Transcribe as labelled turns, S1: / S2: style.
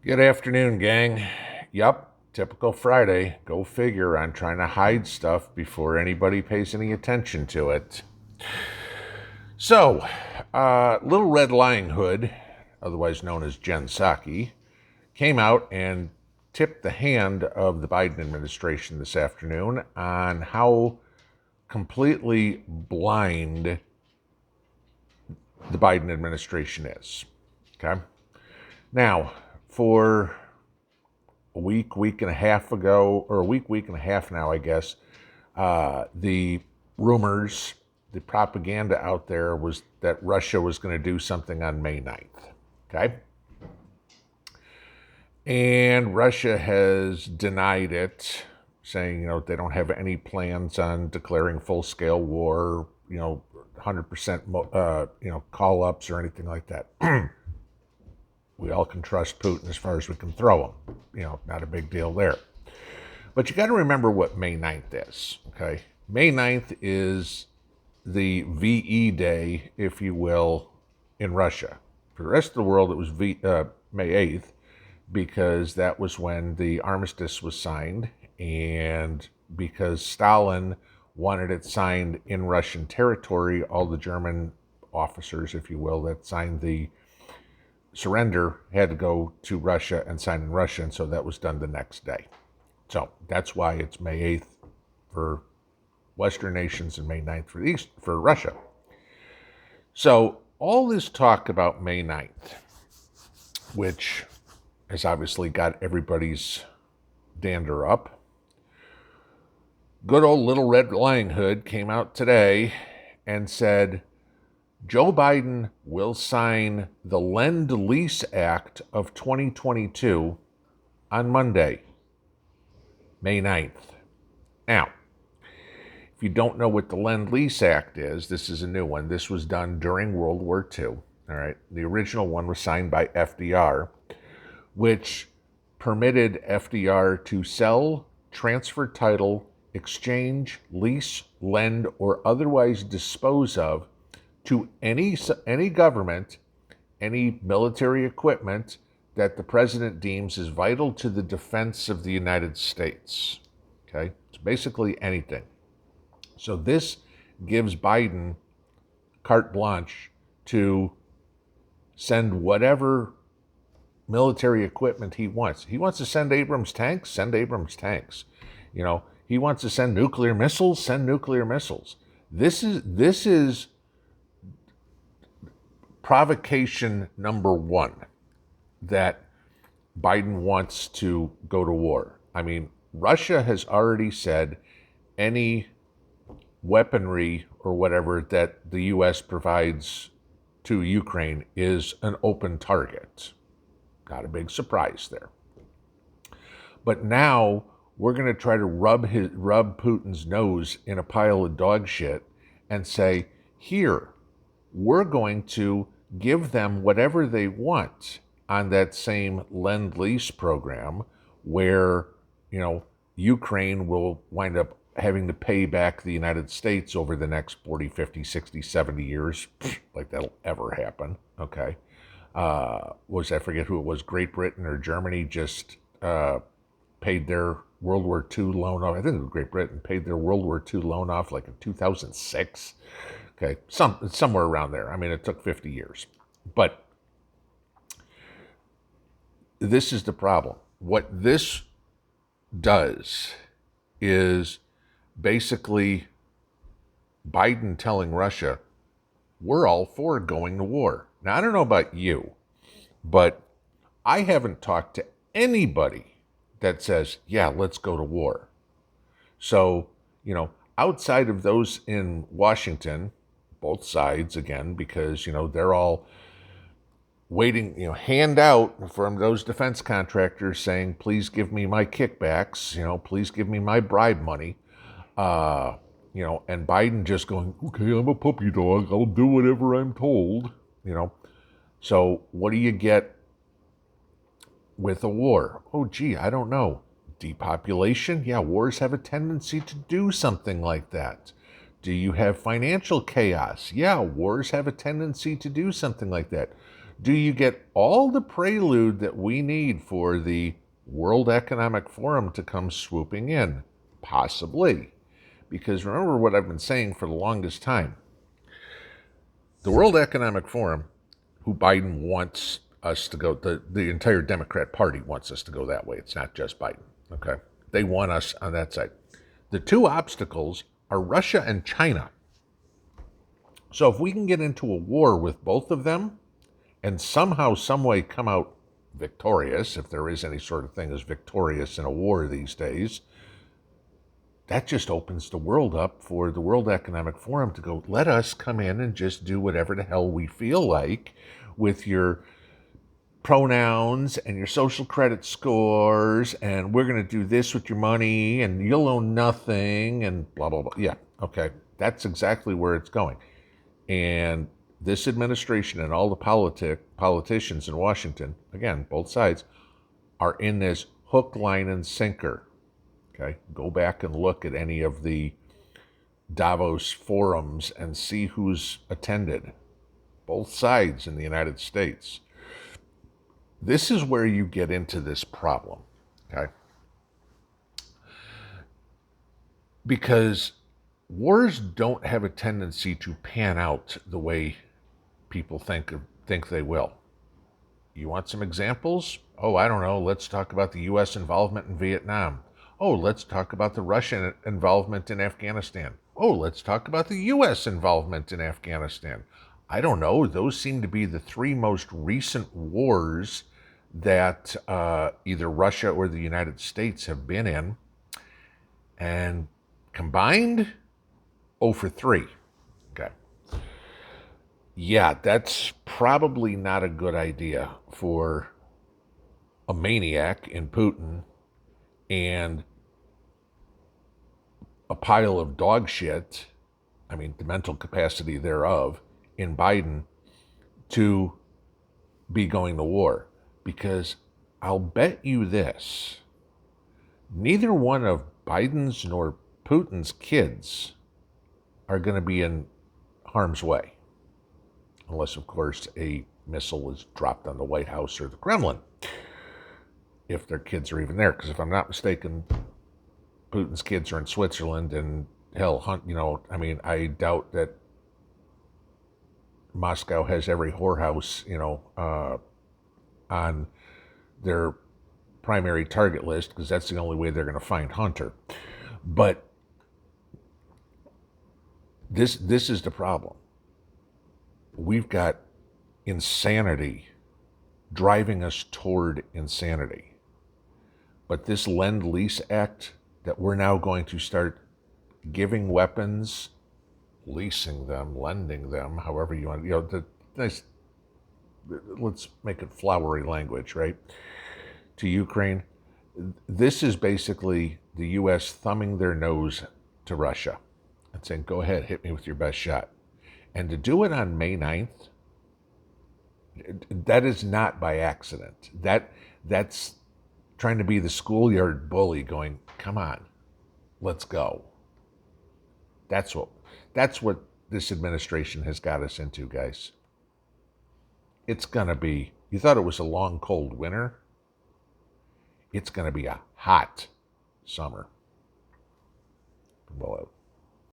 S1: Good afternoon, gang. Yup, typical Friday. Go figure, I'm trying to hide stuff before anybody pays any attention to it. So, Little Red Lying Hood, otherwise known as Jen Psaki, came out and tipped the hand of the Biden administration this afternoon on how completely blind the Biden administration is. Okay? Now, for a week and a half ago, or a week and a half now, I guess, the rumors, the propaganda out there was that Russia was going to do something on May 9th. Okay? And Russia has denied it, saying, they don't have any plans on declaring full scale war, 100%, call ups or anything like that. We all can trust Putin as far as we can throw him. Not a big deal there. But you got to remember what May 9th is, okay? May 9th is the VE Day, if you will, in Russia. For the rest of the world, it was May 8th because that was when the armistice was signed and because Stalin wanted it signed in Russian territory, all the German officers, if you will, that signed the surrender had to go to Russia and sign in Russia, and so that was done the next day. So that's why it's May 8th for Western nations and May 9th for Russia. So all this talk about May 9th, which has obviously got everybody's dander up. Good old Little Red Lying Hood came out today and said, Joe Biden will sign the Lend-Lease Act of 2022 on Monday, May 9th. Now, if you don't know what the Lend-Lease Act is, this is a new one. This was done during World War II. All right. The original one was signed by FDR, which permitted FDR to sell, transfer title, exchange, lease, lend, or otherwise dispose of to any government, any military equipment that the president deems is vital to the defense of the United States. Okay? It's basically anything. So this gives Biden carte blanche to send whatever military equipment he wants. He wants to send Abrams tanks, send Abrams tanks. He wants to send nuclear missiles, send nuclear missiles. This is provocation number one that Biden wants to go to war. I mean, Russia has already said any weaponry or whatever that the U.S. provides to Ukraine is an open target. Not a big surprise there. But now we're going to try to rub Putin's nose in a pile of dog shit and say, here, we're going to give them whatever they want on that same Lend-Lease program where, Ukraine will wind up having to pay back the United States over the next 40, 50, 60, 70 years. Like that'll ever happen, okay? I forget who it was, Great Britain or Germany just paid their World War II loan off. I think it was Great Britain paid their World War II loan off like in 2006. Okay, somewhere around there. I mean, it took 50 years. But this is the problem. What this does is basically Biden telling Russia, we're all for going to war. Now, I don't know about you, but I haven't talked to anybody that says, yeah, let's go to war. So, outside of those in Washington, both sides again, because, they're all waiting, hand out from those defense contractors saying, please give me my kickbacks, please give me my bribe money. And Biden just going, okay, I'm a puppy dog. I'll do whatever I'm told, So what do you get with a war? Oh, gee, I don't know. Depopulation? Yeah, wars have a tendency to do something like that. Do you have financial chaos? Yeah, wars have a tendency to do something like that. Do you get all the prelude that we need for the World Economic Forum to come swooping in? Possibly. Because remember what I've been saying for the longest time. The World Economic Forum, who Biden wants us to go, the entire Democrat Party wants us to go that way. It's not just Biden, okay? They want us on that side. The two obstacles are Russia and China. So if we can get into a war with both of them and somehow, some way come out victorious, if there is any sort of thing as victorious in a war these days, that just opens the world up for the World Economic Forum to go, let us come in and just do whatever the hell we feel like with your pronouns and your social credit scores, and we're going to do this with your money, and you'll own nothing, and blah, blah, blah. Yeah, okay. That's exactly where it's going. And this administration and all the politicians in Washington, again, both sides, are in this hook, line, and sinker. Okay, go back and look at any of the Davos forums and see who's attended. Both sides in the United States. This is where you get into this problem, okay? Because wars don't have a tendency to pan out the way people think they will. You want some examples? Oh, I don't know. Let's talk about the U.S. involvement in Vietnam. Oh, let's talk about the Russian involvement in Afghanistan. Oh, let's talk about the U.S. involvement in Afghanistan. I don't know. Those seem to be the three most recent wars that either Russia or the United States have been in. And combined, 0 for 3. Okay. Yeah, that's probably not a good idea for a maniac in Putin and a pile of dog shit, I mean, the mental capacity thereof, in Biden to be going to war. Because I'll bet you this, neither one of Biden's nor Putin's kids are going to be in harm's way. Unless, of course, a missile is dropped on the White House or the Kremlin. If their kids are even there. Because if I'm not mistaken, Putin's kids are in Switzerland, and hell, I doubt that Moscow has every whorehouse, on their primary target list, because that's the only way they're going to find Hunter. But this is the problem. We've got insanity driving us toward insanity. But this Lend-Lease Act that we're now going to start giving weapons, leasing them, lending them, however you want, the nice, let's make it flowery language, right? To Ukraine. This is basically the U.S. thumbing their nose to Russia and saying, go ahead, hit me with your best shot. And to do it on May 9th, that is not by accident. That's trying to be the schoolyard bully going, come on, let's go. That's what this administration has got us into, guys. It's going to be, you thought it was a long, cold winter? It's going to be a hot summer. Well,